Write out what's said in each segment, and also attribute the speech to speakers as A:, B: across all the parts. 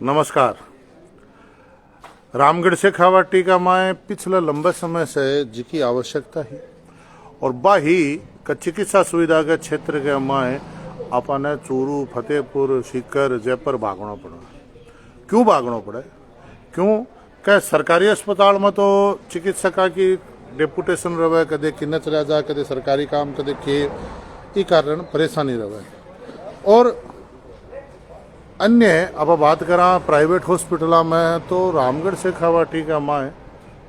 A: नमस्कार। रामगढ़ से खावाटी का माए पिछले लंबे समय से जिकी आवश्यकता है और बाही का चिकित्सा सुविधा के क्षेत्र के माए अपने चूरू, फतेहपुर, सीकर, जयपुर भागना पड़ा। क्यों भागना पड़े? क्यों क्या सरकारी अस्पताल में तो चिकित्सका की डेपुटेशन रहे, कदे किन्ने चला जाए, कदे सरकारी काम, कदे के कारण परेशानी रहे। और अन्य अब बात करा प्राइवेट हॉस्पिटल में तो रामगढ़ से खावाटी का माए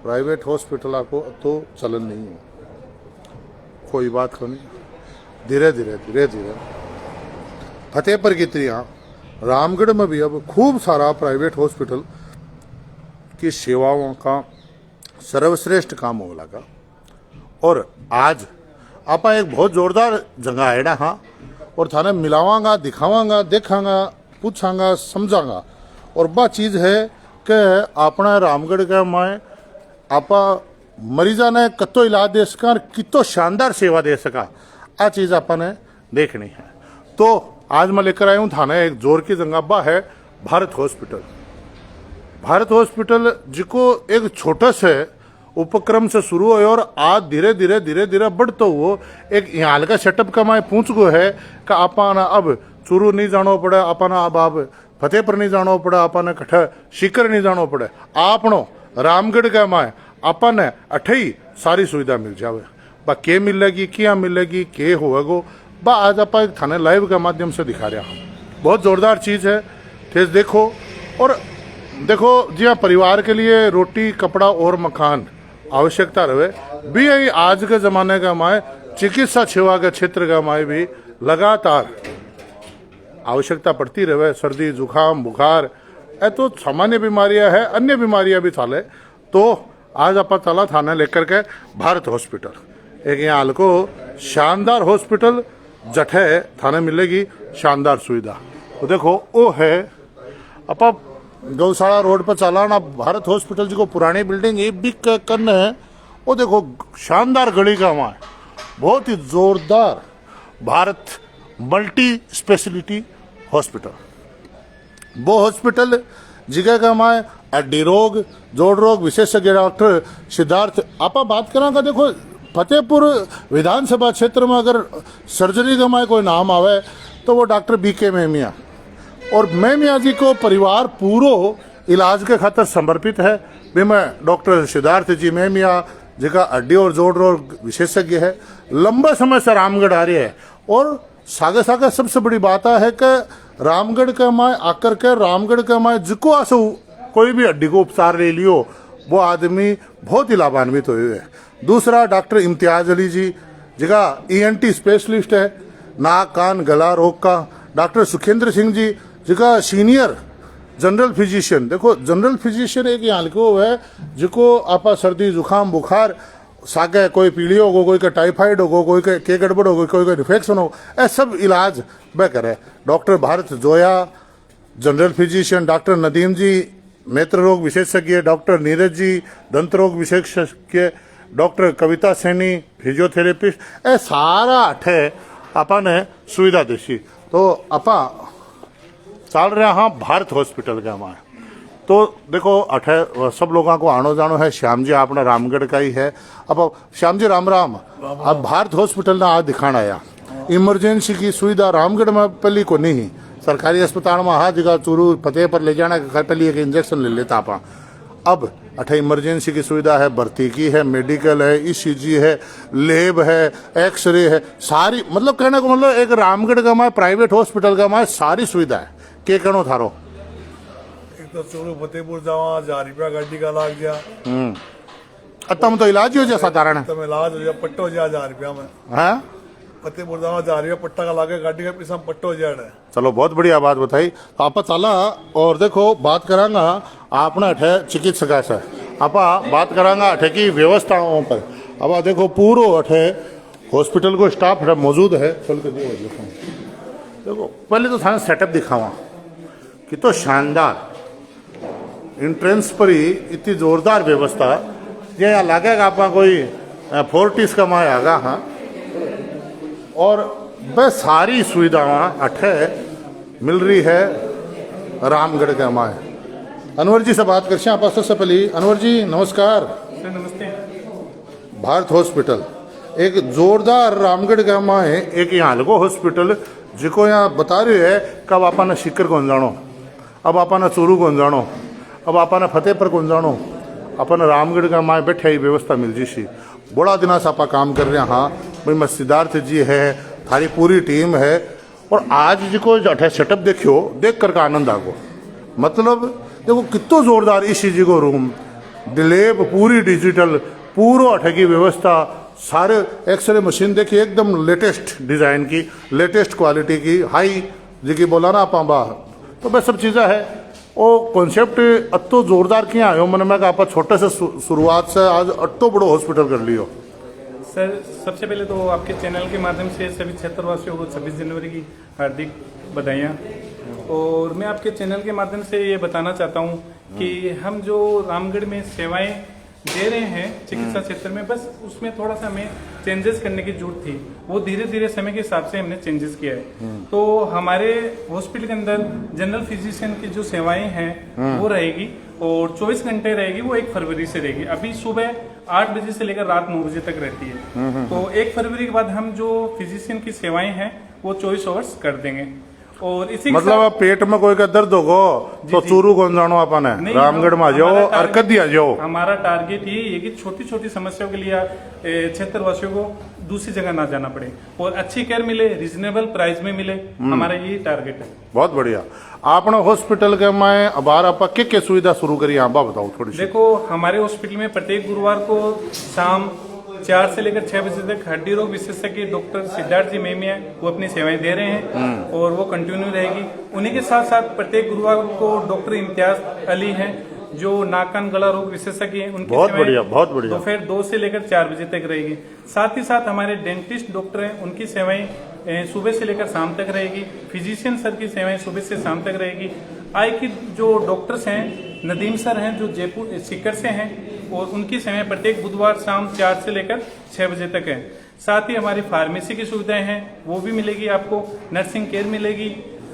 A: प्राइवेट हॉस्पिटल को तो चलन नहीं है। कोई बात को नहीं, धीरे धीरे फतेहपुर की तरह रामगढ़ में भी अब खूब सारा प्राइवेट हॉस्पिटल की सेवाओं का सर्वश्रेष्ठ काम हो लगा। और आज आप एक बहुत जोरदार जगह है ना, हाँ, और थाने मिलावांगा, दिखावांगा, देखांगा, पूछांगा, समझांगा। और बा चीज है कि अपना रामगढ़ के माए आपा मरीजा ने कतो इलाज दे सका, कितो शानदार सेवा दे सका, आ चीज अपने देखनी है। तो आज मैं लेकर आया हूँ थाने एक जोर की जगह बा है भारत हॉस्पिटल। भारत हॉस्पिटल जिको एक छोटे से उपक्रम से शुरू हुए और आज धीरे धीरे बढ़ते हुए एक यहाँ का सेटअप का माए पूछ गो है कि अपना अब चूरू नहीं जानो पड़े, अपना अब फतेहपुर नहीं जानो पड़े, अपने कठे सीकर नहीं जानो पड़े, आपनो रामगढ़ के माए अपने अठई सारी सुविधा मिल जावे। बा के मिलेगी, क्या मिलेगी, के होएगो, बा आज आप एक थाने लाइव के माध्यम से दिखा रहा हूँ। बहुत जोरदार चीज है, ठेस देखो। और देखो जी हाँ, परिवार के लिए रोटी, कपड़ा और मकान आवश्यकता रहे भी यही आज के जमाने का माए चिकित्सा सेवा के क्षेत्र का माए भी लगातार आवश्यकता पड़ती रहे। सर्दी, जुकाम, बुखार ए तो सामान्य बीमारियां है, अन्य बीमारियां भी थाले। तो आज आप चला थाने लेकर के भारत हॉस्पिटल एक यहाँ को शानदार हॉस्पिटल जठे थाने मिलेगी शानदार सुविधा। तो देखो वो है आप गौशाला रोड पर चलाना भारत हॉस्पिटल जी को पुरानी बिल्डिंग ये भी करना है। वो देखो शानदार गली का वहाँ बहुत ही जोरदार भारत मल्टी स्पेशलिटी हॉस्पिटल। वो हॉस्पिटल जगह का माए हड्डी रोग, जोड़ रोग विशेषज्ञ डॉक्टर सिद्धार्थ आपा बात करा। देखो फतेहपुर विधानसभा क्षेत्र में अगर सर्जरी का माए कोई नाम आवे तो वो डॉक्टर BK मेमिया, और मेमिया जी को परिवार पूरो इलाज के खातर समर्पित है। भी मैं डॉक्टर सिद्धार्थ जी मेमिया जिका हड्डी और जोड़ रोग विशेषज्ञ है, लंबे समय से रामगढ़ आ रही है। और सागे सागे सबसे बड़ी बात है कि रामगढ़ के माए आकर के रामगढ़ के माए जिको आसो कोई भी हड्डी को उपचार ले लियो वो आदमी बहुत ही लाभान्वित हुए है। दूसरा डॉक्टर इम्तियाज अली जी जिका ENT स्पेशलिस्ट है, नाक कान गला रोग का। डॉक्टर सुखेंद्र सिंह जी जिका सीनियर जनरल फिजिशियन। देखो जनरल फिजिशियन एक यहाँ को है जिको आपा सर्दी, जुकाम, बुखार सागे कोई पीढ़ी होगो, कोई का टाइफाइड होगो, कोई के गड़बड़ होगो, कोई का इन्फेक्शन हो, ऐ सब इलाज वह करे। Doctor Bharat Joya general physician, doctor Nadeem ji नेत्र रोग विशेषज्ञ, डॉक्टर नीरज जी दंत रोग विशेषज्ञ, डॉक्टर कविता सैनी फिजियोथेरेपिस्ट, ऐ सारा अठे आपा ने सुविधा देसी। तो आपा चल रहा हाँ भारत हॉस्पिटल का हमारे। तो देखो अठे सब लोगों को आनो जानो है। श्याम जी अपना रामगढ़ का ही है। अब श्याम जी राम राम। अब भारत हॉस्पिटल ना आज दिखाना आया इमरजेंसी की सुविधा रामगढ़ में पहली को नहीं, सरकारी अस्पताल में हाँ जगह चूरू फतेह पर ले जाना पहले एक इंजेक्शन ले लेता आप। अब अठे इमरजेंसी की सुविधा है, भर्ती की है, मेडिकल है, ECG है, लैब है, एक्सरे है, सारी मतलब कहने को मतलब एक रामगढ़ का माए प्राइवेट हॉस्पिटल का माए सारी सुविधा है। के कनो थारो
B: एक तो चूरू फतेहपुर जावा 1000 रुपया गाड़ी का लाग गया।
A: अतम तो इलाज हो जा साधारण
B: तो इलाज हो जा पट्टो हो जा 1000 रुपया में।
A: हाँ
B: फतेहपुर जावा 1000 रुपया पट्टा का लागे, गाड़ी का पैसा पट्टो हो जाए।
A: चलो बहुत बढ़िया बात बताई। तो आप चला और देखो बात करांगा आपने अठे चिकित्सका से आपा बात करांगा अठे की व्यवस्थाओं पर। अब देखो पूरो अठे हॉस्पिटल को स्टाफ मौजूद है। चल के देखो पहले तो थाने सेटअप दिखावा कि तो शानदार एंट्रेंस पर ही इतनी जोरदार व्यवस्था ये यहाँ लगेगा आपका कोई 40 का माया आगा। हाँ, और बस सारी सुविधाएं अठे मिल रही है रामगढ़ के माए अनवर जी से बात कर आप सबसे पहले। अनवर जी नमस्कार।
C: सर नमस्ते।
A: भारत हॉस्पिटल एक जोरदार रामगढ़ के माए एक यहाँ लगो हॉस्पिटल जिको यहाँ बता रहे है कब आपने शिकर कौन जानो, अब आपने चूरू कौन जानो, अब आपने फतेहपुर कौन जानो, अपन रामगढ़ का माए बैठे ही व्यवस्था मिल जी। बड़ा दिना से आप काम कर रहे हैं। हाँ भाई मैं सिद्धार्थ जी है, थारी पूरी टीम है और आज जी को अठे सेटअप देखियो देख करके आनंद आगो। मतलब देखो कितो जोरदार इसी जी को रूम लैब पूरी डिजिटल पूरा अठे की व्यवस्था सारे एक्सरे मशीन देखिए एकदम लेटेस्ट डिजाइन की लेटेस्ट क्वालिटी की हाई जी की बोला ना आप बाहर तो बस सब चीज़ें है। वो कॉन्सेप्ट अत्तो जोरदार किया आयो मन में आप छोटे से शुरुआत से आज अट्टो बड़ो हॉस्पिटल कर लियो।
C: सर सबसे पहले तो आपके चैनल के माध्यम से सभी क्षेत्रवासियों को 26 जनवरी की हार्दिक बधाइयाँ। और मैं आपके चैनल के माध्यम से ये बताना चाहता हूँ कि हम जो रामगढ़ में सेवाएं दे रहे हैं चिकित्सा क्षेत्र में, बस उसमें थोड़ा सा हमें चेंजेस करने की जरूरत थी। वो धीरे धीरे समय के हिसाब से हमने चेंजेस किया है। तो हमारे हॉस्पिटल के अंदर जनरल फिजिशियन की जो सेवाएं हैं वो रहेगी और 24 घंटे रहेगी। वो 1 फरवरी से रहेगी। अभी सुबह 8 बजे से लेकर रात 9 बजे तक रहती है। तो 1 फरवरी के बाद हम जो फिजिशियन की सेवाएं हैं वो 24 आवर्स कर देंगे। और इसी
A: मतलब अब पेट में कोई का दर्द होगो तो चूरू कौन जानो अपने रामगढ़ में आ जाओ और कदी आ जाओ।
C: हमारा टारगेट यही है कि छोटी छोटी समस्याओं के लिए क्षेत्रवासियों को दूसरी जगह ना जाना पड़े और अच्छी केयर मिले, रिजनेबल प्राइस में मिले। हमारा यही टारगेट है।
A: बहुत बढ़िया। आपने हॉस्पिटल के में अबार आप क्या सुविधा शुरू करी आप बताओ थोड़ी सी।
C: देखो हमारे हॉस्पिटल में प्रत्येक गुरुवार को शाम 4 से लेकर 6 बजे तक हड्डी रोग विशेषज्ञ डॉक्टर सिद्धार्थ जी मेमिया वो अपनी सेवाएं दे रहे हैं और वो कंटिन्यू रहेगी। उन्हीं के साथ साथ प्रत्येक गुरुवार को डॉक्टर इम्तियाज अली हैं जो नाक कान गला रोग विशेषज्ञ हैं, उनकी
A: बहुत बढ़िया
C: दोपहर 2 से लेकर 4 बजे तक रहेगी। साथ ही साथ हमारे डेंटिस्ट डॉक्टर हैं, उनकी सेवाएं सुबह से लेकर शाम तक रहेगी। फिजिशियन सर की सेवाएं सुबह से शाम तक रहेगी। आई की जो डॉक्टर्स हैं नदीम सर हैं जो जयपुर सीकर से हैं और उनकी सेवाएं प्रत्येक बुधवार शाम 4 से लेकर 6 बजे तक है। साथ ही हमारी फार्मेसी की सुविधाएं हैं वो भी मिलेगी आपको। नर्सिंग केयर मिलेगी,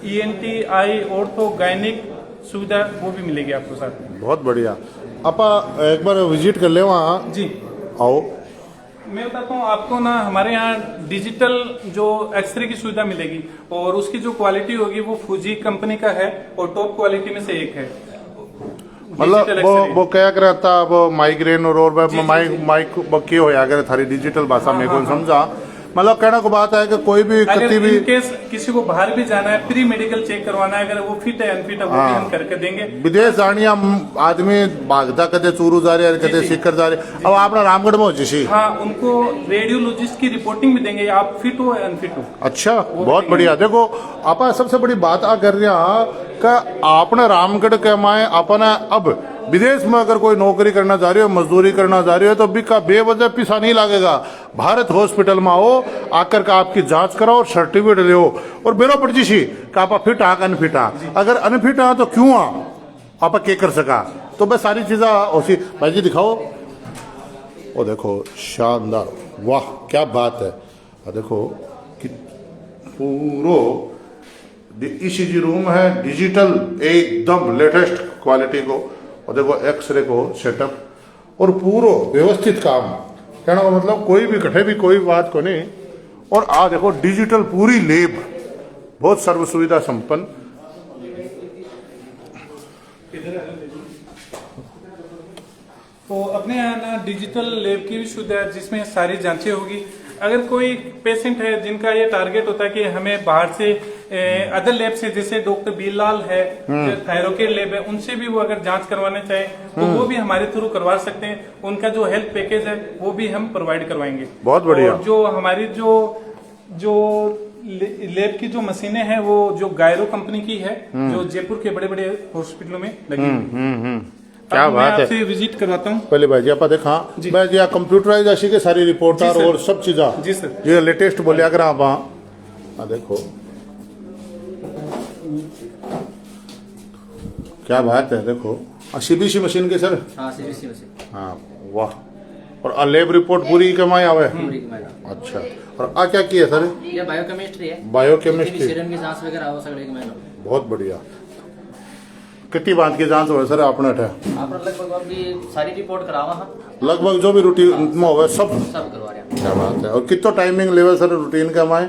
C: ENT, आई, ऑर्थो, गायनिक सुविधा वो भी मिलेगी आपको साथ में।
A: बहुत बढ़िया। आप एक बार विजिट कर ले वहाँ
C: जी
A: आओ।
C: मैं बताता हूँ आपको ना, हमारे यहाँ डिजिटल जो एक्सरे की सुविधा मिलेगी और उसकी जो क्वालिटी होगी वो फूजी कंपनी का है और टॉप क्वालिटी में से एक है।
A: मतलब वो क्या करता वो माइग्रेन और माइक बक्की हो अगर थारी डिजिटल भाषा में कौन समझा। मतलब कहने को बात है कि कोई भी
C: अगर
A: भी
C: केस किसी को बाहर भी जाना है, प्री मेडिकल चेक करवाना है, अगर वो फिट है अनफिट है वो भी हम करके देंगे।
A: विदेश जानी आदमी भागता कदे चूरू जा रहे कदे सीकर जा रहे। अब आपने रामगढ़ में हो
C: हाँ, उनको रेडियोलॉजिस्ट की रिपोर्टिंग भी देंगे आप फिट हो या अनफिट हो।
A: अच्छा बहुत बढ़िया। देखो आप सबसे बड़ी बात आ कर रहे आपने रामगढ़ के माए अपना अब विदेश में अगर कोई नौकरी करना चाह रही हो मजदूरी करना चाह रही हो तो भी का बेवजह पैसा नहीं लगेगा। भारत हॉस्पिटल में आओ आकर का आपकी जांच कराओ और सर्टिफिकेट ले और बेरो पड़ जी का आप फिट आ अनफिट आ। अगर अनफिट आ तो क्यों आप क्या कर सका। तो बस सारी चीजें उसी भाई जी दिखाओ। वो देखो शानदार, वाह क्या बात है। देखो कि पूरो ECG रूम है डिजिटल एकदम लेटेस्ट क्वालिटी को और देखो एक्सरे को सेटअप और पूरो व्यवस्थित काम कहना मतलब कोई भी कठे भी कोई बात को नहीं। और आ देखो डिजिटल पूरी लैब बहुत सर्व सुविधा संपन्न।
C: तो अपने यहाँ ना डिजिटल लैब की भी सुविधा है जिसमें सारी जांचें होगी। अगर कोई पेशेंट है जिनका ये टारगेट होता है कि हमें बाहर से अदर लैब से, जैसे डॉक्टर बीलाल है थायरोकेड लैब है, उनसे भी वो अगर जांच करवाना चाहे तो वो भी हमारे थ्रू करवा सकते हैं। उनका जो हेल्थ पैकेज है वो भी हम प्रोवाइड करवाएंगे।
A: बहुत बढ़िया।
C: और जो हमारी जो लैब की जो मशीनें हैं वो जो गायरो कंपनी की है जो जयपुर के बड़े बड़े हॉस्पिटलों में लगी।
A: क्या बात है।
C: आपसे विजिट करवाता हूँ
A: पहले भाई जी आप देखा भाई जी कंप्यूटराइज अशी के सारी रिपोर्ट और सब चीजा
C: जी सर
A: जो लेटेस्ट बोलिया कर आप देखो क्या बात है। देखो CBC मशीन के सर।
D: हाँ CBC मशीन।
A: हाँ वाह। और लैब रिपोर्ट पूरी कमाई आवे। अच्छा और आ क्या किया सर।
D: ये बायोकेमिस्ट्री है।
A: बायोकेमिस्ट्री
D: सीरम की जांच वगैरह हो सके।
A: बहुत बढ़िया। कितनी बात की जांच हो सर आपने अठे
D: आप लगभग अभी सारी रिपोर्ट करावा हाँ
A: लगभग जो भी रूटीन में होवे सब
D: सब करवा रहे हैं।
A: क्या बात है। और कितना टाइमिंग लेवे सर रूटीन का हमारे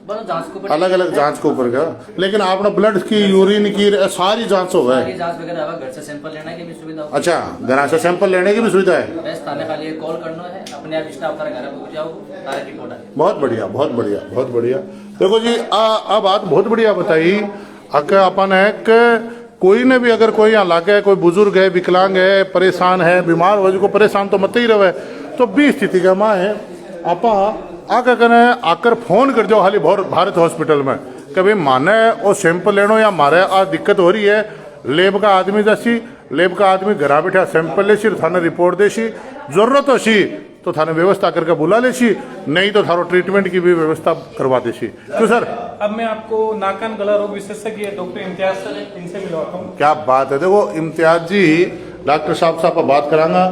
D: बस जांच को
A: अलग अलग जांच के ऊपर का, लेकिन आपने ब्लड की यूरिन की सारी जांच हो
D: सारी
A: गए।
D: जांच वगैरह है, घर से सैंपल लेने की भी सुविधा होगी।
A: अच्छा, घर से सैंपल लेने की भी सुविधा है।
D: बस थाने खाली कॉल करना है, अपने आप स्टाफ तारा घर पहुंच जाओ, तारा रिपोर्ट आ जाए।
A: बहुत बढ़िया बहुत बढ़िया बहुत बढ़िया। देखो जी आ बात बहुत बढ़िया बताई अगर अपन है कि कोई ने भी अगर कोई यहाँ लागे कोई बुजुर्ग है, विकलांग है, परेशान है, बीमार हो को परेशान तो मत ही रहे, तो भी स्थिति का माँ है आप आकर करें आकर फोन कर जाओ हाली भारत हॉस्पिटल में कभी माने और सैंपल लेनो या मारे आज दिक्कत हो रही है। लेब का आदमी जैसी लेब का आदमी घर बैठा सैंपल लेसी थाने रिपोर्ट देसी, जरूरत होसी तो थाने व्यवस्था करके बुला लेसी, नहीं तो थारो ट्रीटमेंट की भी व्यवस्था करवा देसी। क्यों सर?
C: अब मैं आपको नाक कान गला रोग विशेषज्ञ डॉक्टर इम्तियाज सर इनसे मिलवाता हूँ।
A: क्या बात है। देखो इम्तियाज जी डॉक्टर साहब से आप बात करांगा।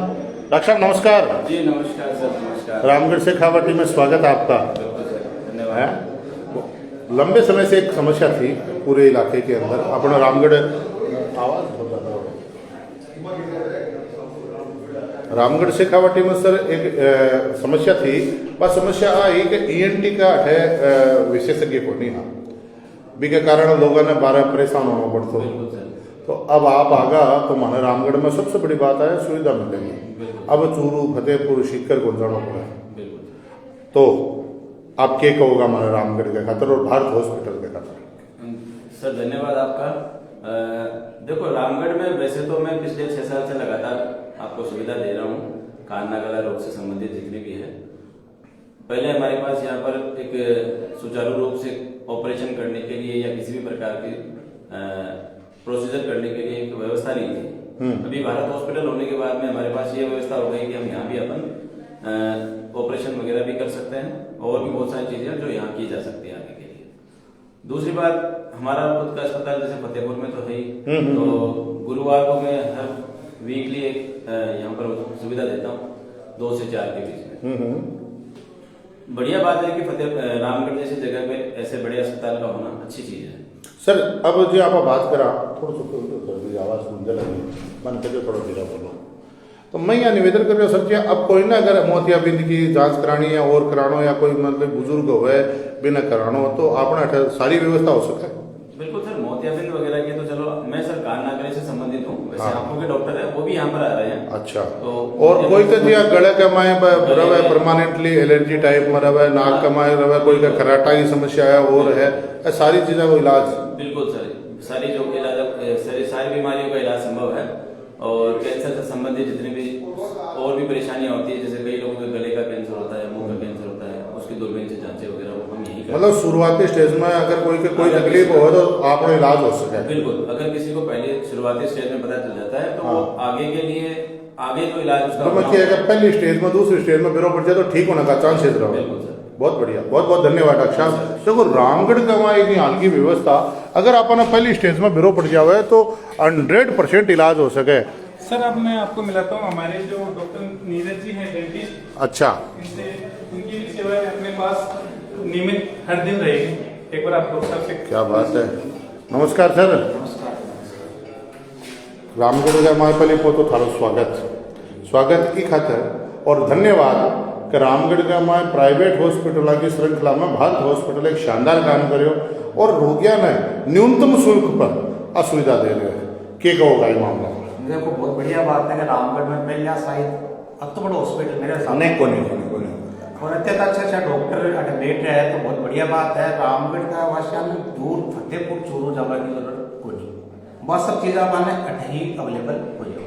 A: डॉक्टर साहब नमस्कार।
E: जी नमस्कार सर, नमस्कार।
A: रामगढ़ शेखावाटी में स्वागत है आपका।
E: धन्यवाद।
A: है लंबे समय से एक समस्या थी पूरे इलाके के अंदर अपना रामगढ़ आवाज बहुत ज्यादा हो रही है। रामगढ़ शेखावाटी में सर एक समस्या थी। बस समस्या आई कि ईएनटी का है विशेषज्ञ को नहीं हाँ बी के कारण लोगों ने 12 परेशान होना पड़ता है। तो अब आप आगा तो माने रामगढ़ में सबसे बड़ी बात है सुविधा मिलेगी। अब चूरू फतेहपुर सीकर को जाना पड़ा तो आप क्या कहोगा हमारे रामगढ़ के खातर और भारत हॉस्पिटल के खातर?
E: सर धन्यवाद आपका। देखो रामगढ़ में वैसे तो मैं पिछले 6 साल से लगातार आपको सुविधा दे रहा हूँ कान नाक गला रोग से संबंधित जितने भी है। पहले हमारे पास यहाँ पर एक सुचारू रूप से ऑपरेशन करने के लिए या किसी भी प्रकार की प्रोसीजर करने के लिए एक व्यवस्था नहीं थी। अभी भारत हॉस्पिटल होने के बाद में हमारे पास ये व्यवस्था हो गई कि हम यहाँ भी अपन ऑपरेशन वगैरह भी कर सकते हैं और भी बहुत सारी चीजें जो यहाँ की जा सकती है आगे के लिए। दूसरी बात हमारा खुद का अस्पताल जैसे फतेहपुर में तो है ही, तो गुरुवार को मैं हर वीकली एक यहाँ पर सुविधा देता हूँ 2 से 4 के बीच में। बढ़िया बात है कि फतेह रामगढ़ जैसी जगह पे ऐसे बड़े अस्पताल का होना अच्छी चीज है।
A: सर अब जो आप बात करा थोड़ा सा आवाज सुन लगी मन कर थोड़ा धीरा बोलो तो मैं यहाँ निवेदन कर रहा हूँ सर जी अब कोई ना अगर मोतियाबिंद की जांच करानी है और करानो या कोई मतलब बुजुर्ग हो बिना करानो तो अपना सारी व्यवस्था हो सके।
E: बिल्कुल सर, मोतियाबिंद वगैरह की तो चलो मैं सर कान नाक गले से संबंधित हूँ, वैसे आंखों के डॉक्टर है वो भी यहाँ पर आ रहे हैं।
A: अच्छा
E: तो
A: और कोई तो जी गले का माए रवे परमानेंटली एलर्जी टाइप में रवे, नाक का माए रवे, कोई का खराटा की समस्या है और है सारी चीजों का इलाज?
E: बिल्कुल सर, सारी जो इलाज सारी बीमारियों का इलाज संभव है। और कैंसर से संबंधित जितनी भी और भी परेशानियां होती है जैसे कई लोगों के गले का कैंसर होता है, मुंह का कैंसर होता है, उसकी दूरबीन से जांचें वगैरह वो हम यही करते हैं।
A: मतलब शुरुआती स्टेज में अगर कोई तकलीफ हो तो आपको इलाज हो सके।
E: बिल्कुल, अगर किसी को पहले शुरुआती स्टेज में पता चल जाता है तो वो आगे के लिए आगे जो इलाज उसका
A: पहली स्टेज में दूसरी स्टेज में बिरो पड़ जाए तो ठीक होने का चांसेस रहो।
E: बिल्कुल सर,
A: बहुत बढ़िया, बहुत बहुत धन्यवाद डॉक्टर साहब। देखो रामगढ़ का वहाँ एक यहाँ की व्यवस्था अगर अपन पहली स्टेज में बिरो पड़ जावे तो 100% इलाज हो सके।
C: सर अब मैं आपको मिलाता हूँ हमारे जो डॉक्टर नीरज जी हैं डेंटिस्ट।
A: अच्छा,
C: इनसे उनकी भी सेवाएं अपने पास नियमित हर दिन रहेगी। एक बार आप डॉक्टर साहब से
A: क्या बात है। नमस्कार सर। रामगढ़ का हमारे पहले तो थारो स्वागत की खातर और धन्यवाद कि रामगढ़ का हमारे प्राइवेट हॉस्पिटल की श्रृंखला में भारत हॉस्पिटल एक शानदार काम करो और रोगियों ने न्यूनतम शुल्क पर असुविधा दे रहे हैं। क्या कहोगा ये मामला?
F: देखो बहुत बढ़िया बात है कि रामगढ़ में पहला शायद अब तो बड़ा हॉस्पिटल मेरे सामने
A: नहीं
F: और अत्यंत अच्छा डॉक्टर बैठ रहे हैं तो बहुत बढ़िया बात है। रामगढ़ का वासिया में दूर फतेहपुर चूरू जाने की जरूरत कोई नहीं, बस सब चीज़ें माने अठ ही अवेलेबल हो जाएगी।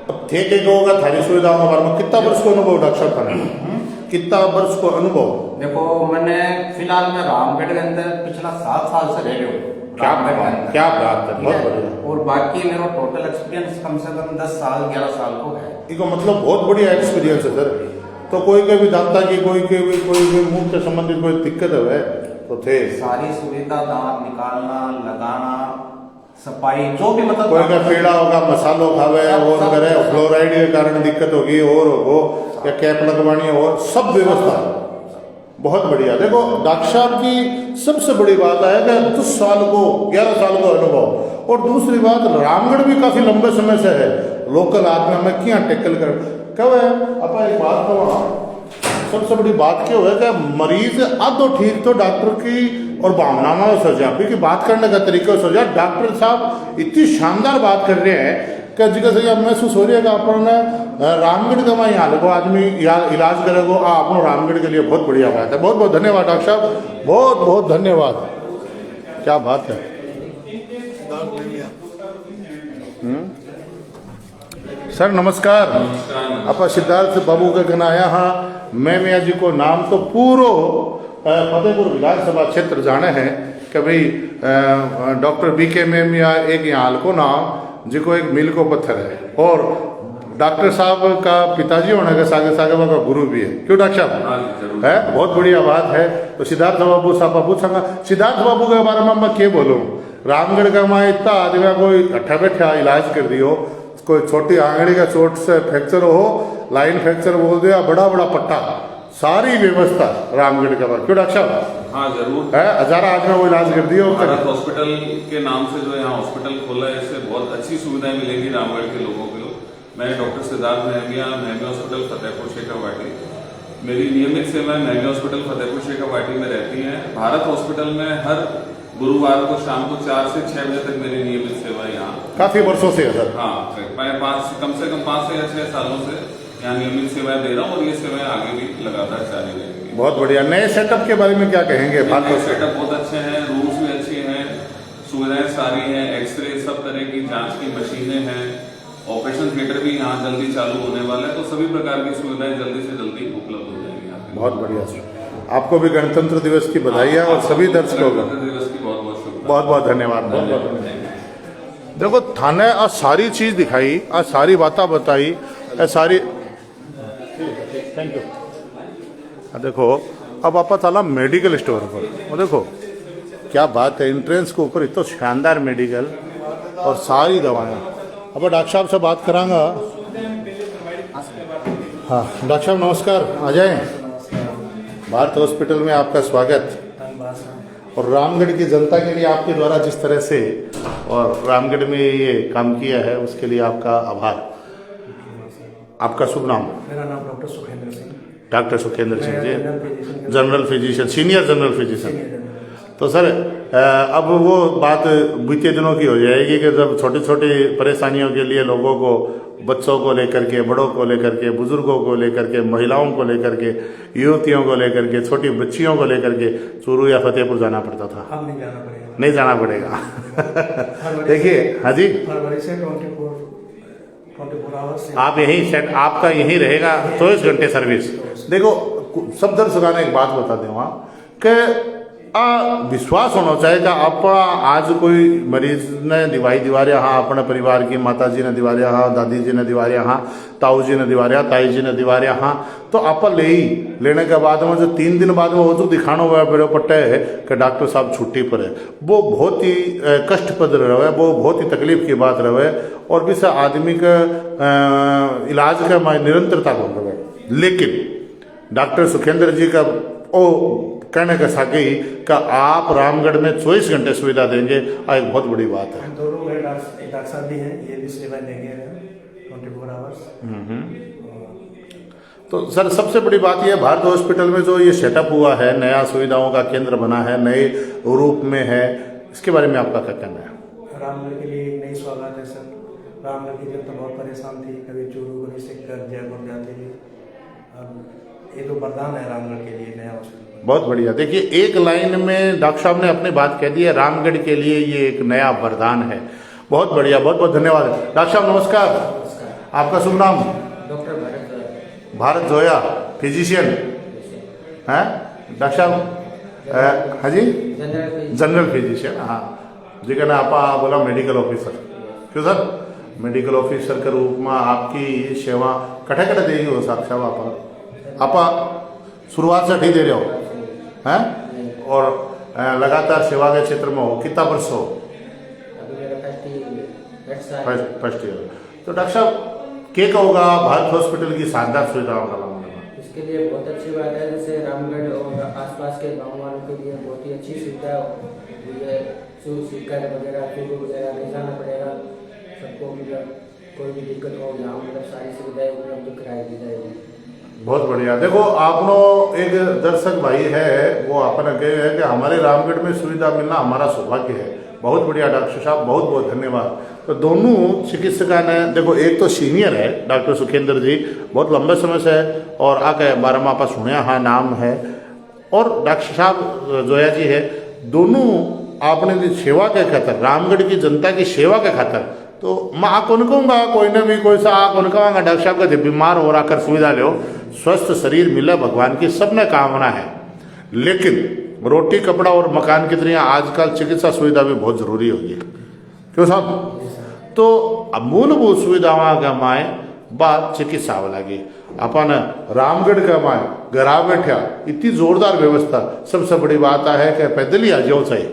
A: अब थे क्या कहोगा थारी सुविधाओं के बारे में कितना वर्ष को अनुभव डॉक्टर साहब थाने कितना वर्ष को अनुभव?
F: देखो मैंने फिलहाल मैं रामगढ़ के अंदर पिछला 7 साल से रह रहा हूँ।
A: क्या बात है, बहुत बढ़िया।
F: और बाकी मेरा टोटल एक्सपीरियंस कम से कम 10 साल 11 साल को है।
A: इसका मतलब बहुत बढ़िया एक्सपीरियंस है सर। तो कोई का भी जानता कि कोई भी मुंह से संबंधित कोई दिक्कत है तो थे
F: सारी सुविधा, दांत निकालना, लगाना, सफाई जो भी मतलब
A: कोई का पीड़ा होगा, मसालो खावे और करे, फ्लोराइड के कारण दिक्कत होगी और हो या कैप लगवानी और सब व्यवस्था बहुत बढ़िया। देखो डॉक्टर साहब की सबसे बड़ी बात है कि 10 साल को 11 साल को अनुभव और दूसरी बात, रामगढ़ भी काफी लंबे समय से है, लोकल आदमी हमें क्या टेकल कर कब है अपा एक बात कहो। सबसे बड़ी बात क्या है कि मरीज आधो ठीक तो डॉक्टर की और भावनाओं में सोचा की बात करने का तरीका सोचा। डॉक्टर साहब इतनी शानदार बात कर रहे हैं कि जिसका से अब महसूस हो रही है कि अपन रामगढ़ का मैं यहाँ लगो आदमी इलाज करेगो अपन रामगढ़ के लिए बहुत बढ़िया बात है। बहुत बहुत धन्यवाद डॉक्टर साहब, बहुत बहुत धन्यवाद, क्या बात है। सर नमस्कार, आप सिद्धार्थ बाबू का कहना आया हाँ मैं मियाँ जी को नाम तो पूरो फतेहपुर विधानसभा क्षेत्र जाने हैं कि भाई डॉक्टर BK मैम या एक यहाँ को नाम जिको एक मील को पत्थर है और डॉक्टर साहब का पिताजी होने के सागे सागे का गुरु भी है, क्यों डॉक्टर साहब है, बहुत बढ़िया बात है। तो सिद्धार्थ बाबू साहब पूछांगा, सिद्धार्थ बाबू के बारे में मैं क्या बोलूँ, रामगढ़ का मैं इतना आदमी कोई अट्ठा बैठा इलाज कर दियो, कोई छोटी आंगड़ी का चोट से फ्रैक्चर हो, लाइन फ्रैक्चर बोल दिया, बड़ा बड़ा पट्टा, सारी व्यवस्था रामगढ़ का बार, क्यों डॉक्टर साहब?
G: हाँ जरूर
A: है, हजारा आदमी वो इलाज कर दियो।
G: भारत हॉस्पिटल के नाम से जो यहाँ हॉस्पिटल खोला है, इससे बहुत अच्छी सुविधाएं मिलेंगी रामगढ़ के लोगों को। मैं डॉक्टर सिद्धार्थ महमिया, महमिया हॉस्पिटल फतेहपुर शेखावाटी, मेरी नियमित सेवाएं महमिया हॉस्पिटल फतेहपुर शेखावाटी में रहती हैं। भारत हॉस्पिटल में हर गुरुवार को शाम को 4 से 6 बजे तक मेरी नियमित सेवा यहाँ
A: काफी वर्षों से है सर।
G: हाँ, मैं कम से कम 5 से 6 सालों से यहाँ नियमित सेवाएं दे रहा हूँ और ये सेवाएं आगे भी लगातार जारी रहेंगी।
A: बहुत बढ़िया। नए सेटअप के बारे में क्या कहेंगे?
G: सेटअप बहुत अच्छे हैं, रूम्स भी अच्छे हैं, सुविधाएं सारी हैं, एक्सरे सब तरह की जांच की मशीनें हैं, ऑपरेशन थिएटर भी यहाँ जल्दी चालू होने वाला है, तो सभी प्रकार की सुविधाएं जल्दी से जल्दी उपलब्ध हो जाएंगी यहाँ पे।
A: बहुत बढ़िया सर, आपको भी गणतंत्र दिवस की बधाई है और सभी दर्शकों को
G: गणतंत्र दिवस की बहुत बहुत शुभकामनाएं।
A: बहुत बहुत धन्यवाद। बहुत बहुत धन्यवाद। देखो थाने आज सारी चीज दिखाई, आज सारी बातें बताई, सारी थैंक यू। देखो अब आप चला मेडिकल स्टोर पर, वो देखो क्या बात है, एंट्रेंस के ऊपर इतना शानदार मेडिकल और सारी दवाएं। अब डॉक्टर साहब से बात करांगा। हाँ डॉक्टर साहब नमस्कार, आ जाएं। भारत हॉस्पिटल में आपका स्वागत। और रामगढ़ की जनता के लिए आपके द्वारा जिस तरह से और रामगढ़ में ये काम किया है उसके लिए आपका आभार। आपका शुभ नाम?
H: मेरा नाम doctor Sukhendra Singh.
A: Doctor Sukhendra Singh ji, general physician, senior general physician. तो सर अब वो बात बीते दिनों की हो जाएगी कि जब छोटी छोटी परेशानियों के लिए लोगों को, बच्चों को लेकर के, बड़ों को लेकर के, बुजुर्गों को लेकर के, महिलाओं को लेकर के, युवतियों को लेकर के, छोटी बच्चियों को लेकर के चूरू या फतेहपुर जाना पड़ता था।
H: अब नहीं जाना पड़ेगा।
A: नहीं जाना पड़ेगा। देखिए हाँ जी,
H: फरवरी से 24 आवर्स
A: आप यही सेट, आपका यही रहेगा 24 घंटे सर्विस। देखो सब दर्शकों ने एक बात बता दें वहाँ कि विश्वास होना चाहिए कि आप आज कोई मरीज ने दिवाई दीवार यहाँ अपने परिवार की, माता जी ने दीवार यहाँ, दादी जी ने दीवार यहाँ, ताऊ जी ने दीवार यहाँ, ताई जी ने दीवार यहाँ, तो आप लेने के बाद में जो 3 दिन बाद में वो जो दिखाना हुआ बड़े पट्टे है कि डॉक्टर साहब छुट्टी पर है, वो बहुत ही कष्टप्रद रहे, वो बहुत ही तकलीफ की बात रहे और भी से आदमी का इलाज का निरंतरता हो रहे। लेकिन डॉक्टर सुखेंद्र जी का ओ कहने का साके ही का आप रामगढ़ में 24 घंटे सुविधा देंगे, एक बहुत बड़ी बात है।
H: दोनों मेरे डॉक्टर साहब भी हैं, ये भी सेवा देंगे 24 आवर्स।
A: तो सर सबसे बड़ी बात यह, भारत हॉस्पिटल में जो ये सेटअप हुआ है, नया सुविधाओं का केंद्र बना है, नए रूप में है, इसके बारे में आपका क्या कहना है?
H: रामगढ़ के लिए एक नई सौगात है सर। रामगढ़ की जनता बहुत परेशान थी, कभी चूरू, कभी सिक्कर, जयपुर जाती थी। अब ये तो वरदान है रामगढ़ के लिए नया हॉस्पिटल।
A: बहुत बढ़िया। देखिए एक लाइन में डॉक्टर साहब ने अपनी बात कह दी है, रामगढ़ के लिए ये एक नया वरदान है। बहुत बढ़िया, बहुत बहुत धन्यवाद। डॉक्टर साहब नमस्कार, आपका शुभ नाम?
D: डॉक्टर
A: भारत जोया, फिजिशियन हैं डॉक्टर साहब? हाँ जी, जनरल फिजिशियन। हाँ जी, कहना आप बोला मेडिकल ऑफिसर, क्यों सर? मेडिकल ऑफिसर के रूप में आपकी सेवा कटे कटे देगी हो साहब? आप शुरुआत से ठीक दे रहे हो हैं और लगातार सेवा के क्षेत्र में हो, कितना वर्ष हो? First year. तो डॉक्टर साहब क्या कहोगा भारत हॉस्पिटल की शानदार सुविधाओं का मामले में?
I: इसके लिए बहुत अच्छी बात है, जैसे रामगढ़ और आसपास के गाँव वालों के लिए बहुत ही अच्छी सुविधा हुई है। शिकायत वगैरह चोरू वगैरह नहीं जाना पड़ेगा सबको, मतलब कोई भी दिक्कत हो यहाँ मतलब सारी सुविधाएं उपलब्ध कराई दी जाएगी।
A: बहुत बढ़िया। देखो आपनो एक दर्शक भाई है वो आपने कहे है कि हमारे रामगढ़ में सुविधा मिलना हमारा सौभाग्य है। बहुत बढ़िया डॉक्टर साहब, बहुत बहुत धन्यवाद। तो दोनों चिकित्सका ने देखो, एक तो सीनियर है डॉक्टर सुखेंद्र जी, बहुत लंबे समय से है और आके बारे में आप सुनया हाँ नाम है, और डॉक्टर साहब जोया जी है। दोनों आपने की सेवा के खातर, रामगढ़ की जनता की सेवा के खातर, तो मैं आ कौन कहूँगा कोई ने भी कोई सा आ कौन कहूँगा डॉक्टर साहब का बीमार हो आकर सुविधा लो, स्वस्थ शरीर मिले भगवान की सबने कामना है। लेकिन रोटी कपड़ा और मकान की तरह आजकल चिकित्सा सुविधा भी बहुत जरूरी होगी, क्यों साहब? तो मूलभूत सुविधाओं का माए बात चिकित्सा लगी अपन रामगढ़ का माए घरा बैठा इतनी जोरदार व्यवस्था। सबसे बड़ी बात है कि पैदल ही आ जाओ सही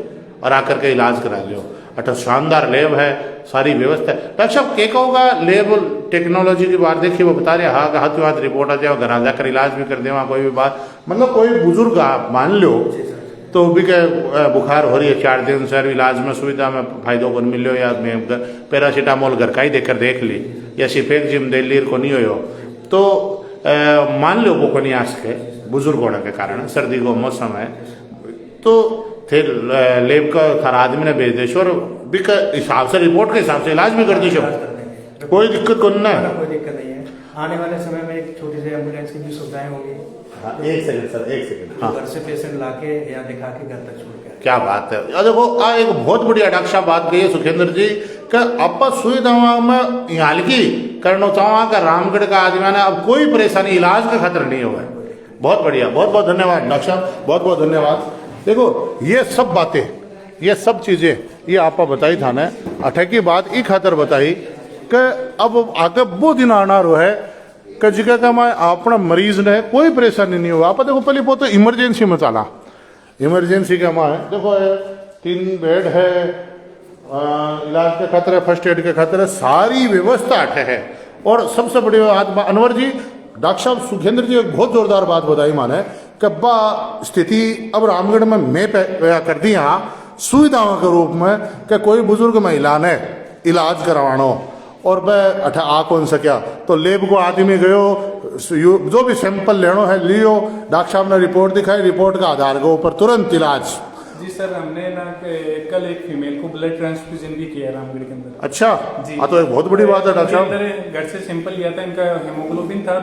A: और आकर के इलाज करा लो। अटा शानदार लैब है, सारी व्यवस्था है। डॉक्टर साहब क्या कहोगा लैब टेक्नोलॉजी की बात देखिए, वो बता रहे हाँ हाथों हाथ रिपोर्ट आ जाओ, घर जाकर इलाज भी कर देवा। कोई भी बात मतलब कोई बुजुर्ग आप मान लो तो भी के बुखार हो रही है 4 दिन सर, इलाज में सुविधा में फायदों को मिल लो, या पैरासीटामोल घर का ही देकर देख ली, या सिफेक जिम दे ली को नहीं हो तो मान लो वो को नहीं आ सके बुजुर्ग होने के कारण, सर्दी को मौसम है तो फिर लेब का हर आदमी ने भेज देशो और भी के हिसाब से रिपोर्ट के हिसाब से इलाज भी कर देशो, कोई दिक्कत को ना,
H: कोई दिक्कत नहीं है। आने वाले समय में एक छोटी सी एम्बुलेंस की भी सुविधाएं होगी।
A: हाँ, एक सेकंड सर, एक सेकंड। हाँ,
H: घर से पेशेंट लाके या दिखा के घर तक छोड़ के।
A: क्या बात है। देखो एक बहुत बढ़िया डॉक्टर साहब बात कही है सुखेंद्र जी कि अब सुविधाओं में यहाँ की करना चाहूँगा कि रामगढ़ का आदमी ने अब कोई परेशानी इलाज का खतरा नहीं होगा। बहुत बढ़िया, बहुत बहुत धन्यवाद डॉक्टर साहब, बहुत बहुत धन्यवाद। देखो ये सब बातें, ये सब चीजें ये आपा बताई था ने अठे की बात ई खातर बताई कि अब आगे वो दिन आना रो है कि जगह का मैं अपना मरीज ने कोई परेशानी नहीं हुआ। आप देखो पहले वो तो इमरजेंसी में चला, इमरजेंसी का माँ देखो 3 बेड है, इलाज के खतरे, फर्स्ट एड के खतरे, सारी व्यवस्था अठे है। और सबसे बड़ी बात अनवर जी डॉक्टर साहब सुखेंद्र जी एक बहुत जोरदार बात बताई माने कि बा स्थिति अब रामगढ़ में मैं कर दी यहाँ सुविधाओं के रूप में कि कोई बुजुर्ग महिला ने इलाज करवानो और वह अठा आ कौन सकिया तो लेब को आदमी गयो, जो भी सैंपल लेनो है लियो, डॉक्टर साहब ने रिपोर्ट दिखाई, रिपोर्ट का आधार के ऊपर तुरंत इलाज।
C: जी सर, हमने ना कल एक फीमेल को ब्लड ट्रांसफ्यूजन भी किया रामगढ़ के अंदर।
A: अच्छा
C: जी,
A: तो एक बहुत बड़ी बात है डॉक्टर साहब।
C: घर से सैंपल लिया था, इनका हेमोग्लोबिन था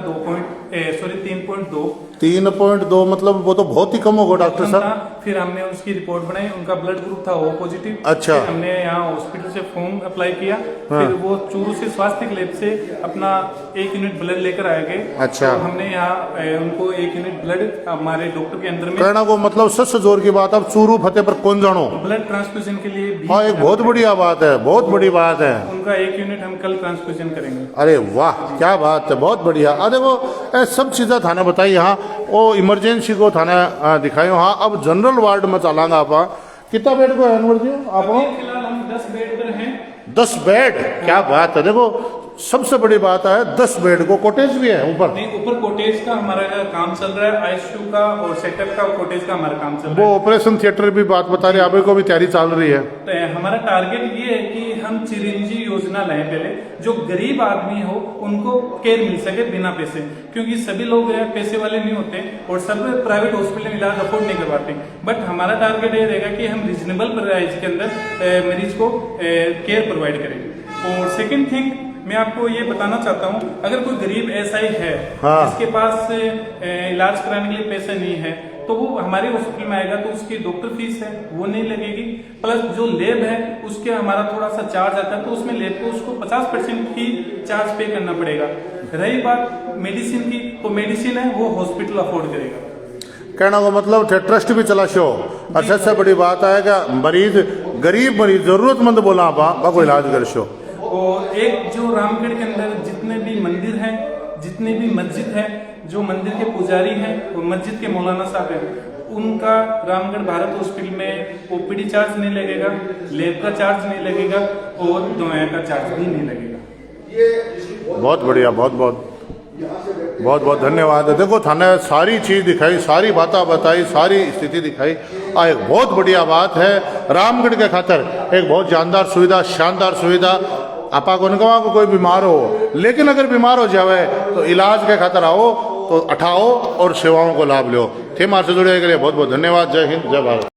C: 3.2
A: 3.2 मतलब वो तो बहुत ही कम होगा डॉक्टर साहब।
C: फिर हमने उसकी रिपोर्ट बनाई, उनका ब्लड ग्रुप था O पॉजिटिव।
A: अच्छा,
C: हमने यहाँ हॉस्पिटल से फॉर्म अप्लाई किया। हाँ। फिर वो चूरू से स्वास्थ्य लैब से अपना 1 यूनिट ब्लड लेकर आए गए।
A: अच्छा,
C: तो हमने यहाँ उनको 1 यूनिट ब्लड हमारे डॉक्टर के अंदर में
A: कहना को मतलब सबसे जोर की बात, अब चूरू फतेहपुर कौन जानो
C: ब्लड ट्रांसफ्यूजन के लिए भी।
A: हाँ, एक बहुत बढ़िया बात है, बहुत बड़ी बात है।
C: उनका 1 यूनिट हम कल ट्रांसफ्यूजन करेंगे।
A: अरे वाह क्या बात है, बहुत बढ़िया। अरे वो सब चीजें थाने बताई, यहाँ वो इमरजेंसी को थाने दिखाई। हाँ, अब जनरल वार्ड में चलांगा आप कितना बेड को है अनवर जी? आप
C: फिलहाल हम 10 बेड पर हैं।
A: 10 बेड, क्या बात है। देखो सबसे बड़ी बात है 10 बेड को कॉटेज भी है ऊपर।
C: नहीं, ऊपर कॉटेज का हमारा काम चल रहा है, आईसीयू का और सेटअप का, कॉटेज का हमारा काम चल रहा है।
A: वो ऑपरेशन थिएटर भी बात बता रहे अभी को भी तैयारी चल रही है।
C: तो हमारा टारगेट ये है कि हम चिरंजी योजना लाएं पहले, जो गरीब आदमी हो उनको केयर मिल सके बिना पैसे, क्योंकि सभी लोग पैसे वाले नहीं होते और सब प्राइवेट हॉस्पिटल में इलाज अफोर्ड नहीं कर पाते। बट हमारा टारगेट ये रहेगा कि हम रीजनेबल प्राइस के अंदर मरीज को केयर प्रोवाइड करेंगे। और सेकेंड थिंग मैं आपको ये बताना चाहता हूँ, अगर कोई गरीब ऐसा ही है
A: हाँ,
C: जिसके पास इलाज कराने के लिए पैसे नहीं है, तो वो हमारे हॉस्पिटल में आएगा तो उसकी डॉक्टर फीस है वो नहीं लगेगी, प्लस जो लैब है उसके हमारा थोड़ा सा चार्ज आता है, तो उसमें लैब को उसको 50% की चार्ज पे करना पड़ेगा। रही बात मेडिसिन की, तो मेडिसिन है वो हॉस्पिटल अफोर्ड करेगा।
A: कहना को मतलब ट्रस्ट भी चला शो। अच्छा, सबसे बड़ी बात है कि मरीज गरीब मरीज जरूरतमंद बोला आप को इलाज कर शो।
C: और एक जो रामगढ़ के अंदर जितने भी मंदिर हैं, जितने भी मस्जिद है, जो मंदिर के पुजारी हैं और मस्जिद के मौलाना साहब हैं, उनका रामगढ़ भारत हॉस्पिटल में ओपीडी चार्ज नहीं लगेगा, लैब का चार्ज नहीं लगेगा और दवाइयाँ का चार्ज भी नहीं लगेगा।
A: बहुत बढ़िया, बहुत बहुत बहुत बहुत धन्यवाद। देखो थाने सारी चीज दिखाई, सारी बातें बताई, सारी स्थिति दिखाई। आ एक बहुत बढ़िया बात है। रामगढ़ के खातर एक बहुत जानदार सुविधा, शानदार सुविधा। आपा को कहा को कोई बीमार हो, लेकिन अगर बीमार हो जावे तो इलाज के खातर आओ तो उठाओ और सेवाओं को लाभ लो। थे मार से जुड़े के लिए बहुत बहुत धन्यवाद। जय हिंद, जय भारत।